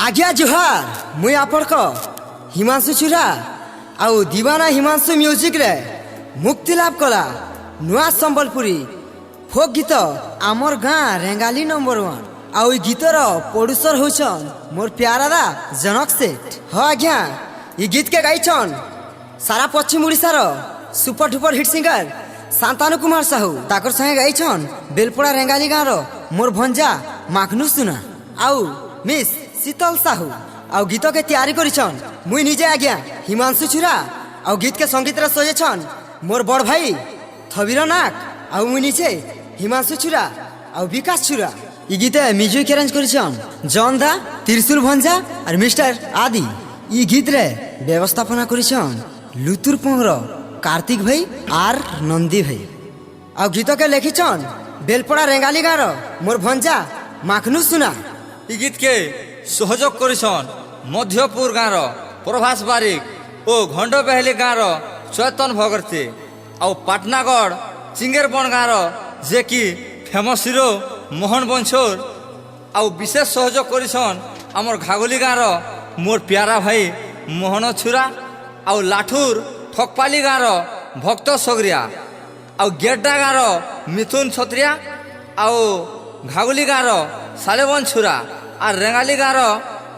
आज्ञा जुहार मुई आपड़क हिमांशु छुरा आउ दीवाना हिमांशु म्यूजिक रे मुक्ति लाभ कला नुआ संबलपुरी फोक गीत आमर गाँ रेंगाली नंबर 1 आउ गीतर प्रोड्यूसर होछन मोर प्यारा दा जनक सेठ। हाँ आज्ञा ये गीत के गाइछन सारा पश्चिम उड़ीसार super duper hit singer Shantanu Kumar Sahu ताकर संगे गाइछन बेलपड़ा रेंगाली गाँव मोर भंजा माखनू सुना आउ मिस शीतल साहू आउ गीत के तैयारी करिछन मुई निजे आज्ञा हिमांशु छुरा आउ गीत के संगीत रे सजेछन मोर बड़ भाई थबीर नाक आउ मुई निजे हिमांशु छुरा आउ विकास छुरा। ई गीते म्यूजिक अरेंज करिछन जॉन दा त्रिशूल भंजा और मिस्टर आदि। ई गीत रे व्यवस्थापना करिछन लुतुर पंगर कार्तिक भाई आर नंदी भाई आउ गीत के लिखिछन बेलपड़ा रेंगाली गाँव मोर भंजा माखनू सुना। ई गीत के सहयोग करिछन मध्यपुर गाँव प्रभास बारिक ओ घंड बेहली गाँव चैतन भगरती आउ पाटनागढ़ चिंगेरबन गाँव जे कि फेमस हिरो मोहन बंशोर आउ विशेष सहयोग करिछन आमर घागोली गाँव मोर प्यारा भाई मोहन छुरा आउ लाठुर ठकपाली गाँव भक्त सगरिया आउ गेड्डा गाँव मिथुन छत्रिया आउ घागोली गाँव सालेवन छुरा और रेंगाली गाँव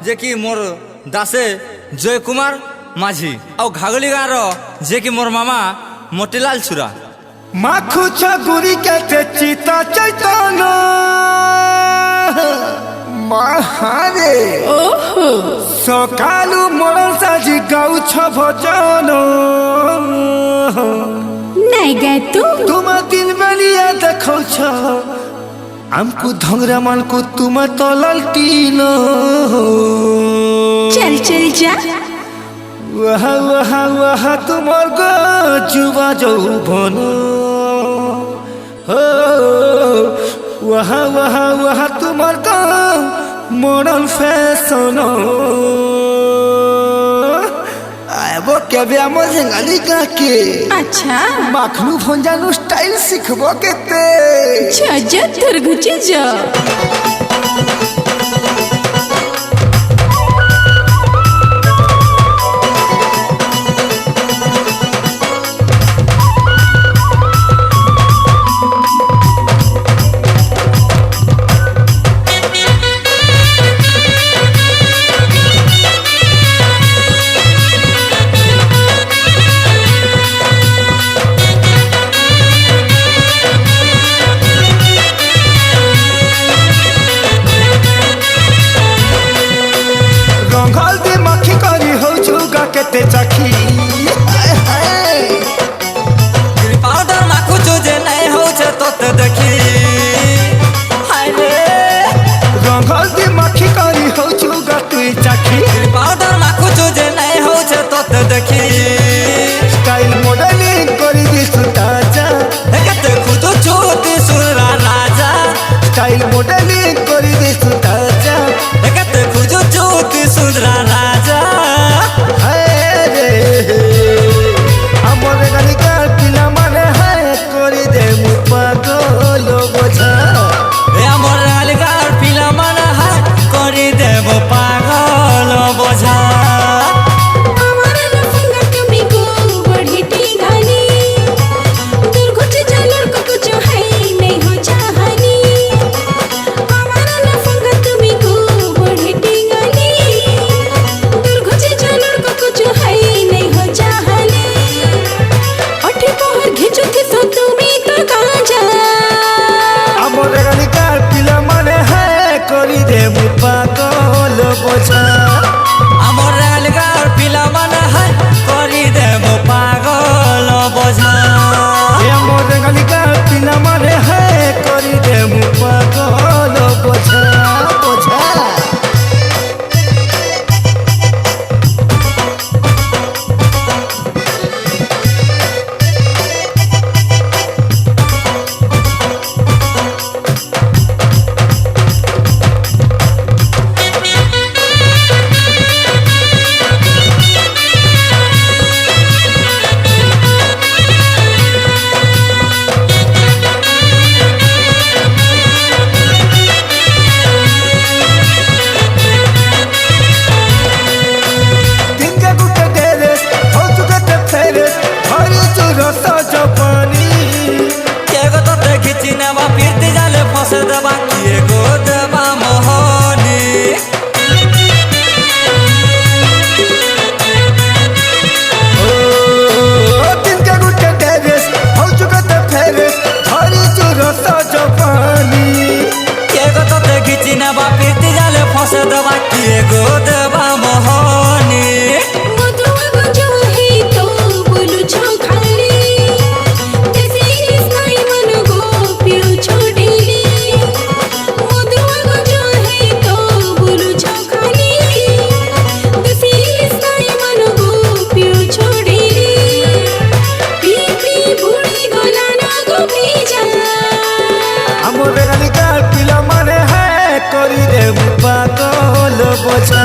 जे कि मोर दासे जय कुमार माझी आउ घागोली गाँव जे कि मोर मामा मोतीलाल छुरा। माखु छगुरी के चिता चैतन महारे सकालु मरण साजी गाउ छ भजन नहीं गए तुम दिन बेलिया देखौ छ हमको धंगरा मान को तुम तलल टीन चल चल जा वहा वहा वहा तुमर जुवा जौबन हो वहा वहा वहा तुमर मॉडल फैशन आबो केबे हम रेंगाली का के अच्छा माखनू भंजानु स्टाइल सिखबो केते जा दुर्गुची जा केते चाखी पाउडर माखु जे नहीं हो छे तोते देखी हाय रे रंगल दी मक्खी करी हो जुगा तुई चाखी पाउडर माखु जे नहीं हो छे तोते देखी स्टाइल मॉडलिंग करी दी सुताजा केते खुद चोती सुरा राजा स्टाइल मॉडलिंग करी दी सुताजा केते खुद चोती सुरा राजा हमर गाली का पिला माने है करी दे मु पागल बोझा हमर गाली का पिला माने है करी दे मु पागल बोझा। हमारा लफंगा कमी को बढ़ी टीगानी दुर्गुची जलर को कुछ है नहीं हो चाहनी हमारा लफंगा कमी को बढ़ी टीगानी दुर्गुची जलर को कुछ है नहीं हो चाहनी अठी पहर घिचो के सो तुम्ही तो कहां जा हमर गाली का पिला माने है करी दे मु पागल बोझा हमर गाली का पिला माने है करी दे मु पागल बोझा हमर गाली का पिला माने है करी दे मु पागल बोझा बोझा। से दबा किए गो देवा मोहनी मधुआ गुंजो है तो बोलू छो खाली देसी स्नाई मन गो पियो छोड़ेली मधुआ गुंजो है तो बोलू छो खाली देसी स्नाई मन गो पियो छोड़ेली पी पी बुढ़ी गोला ना गो भेजा আমার গালিকা পিলা মানে হ্যাঁ করি রে পাগল বোঝা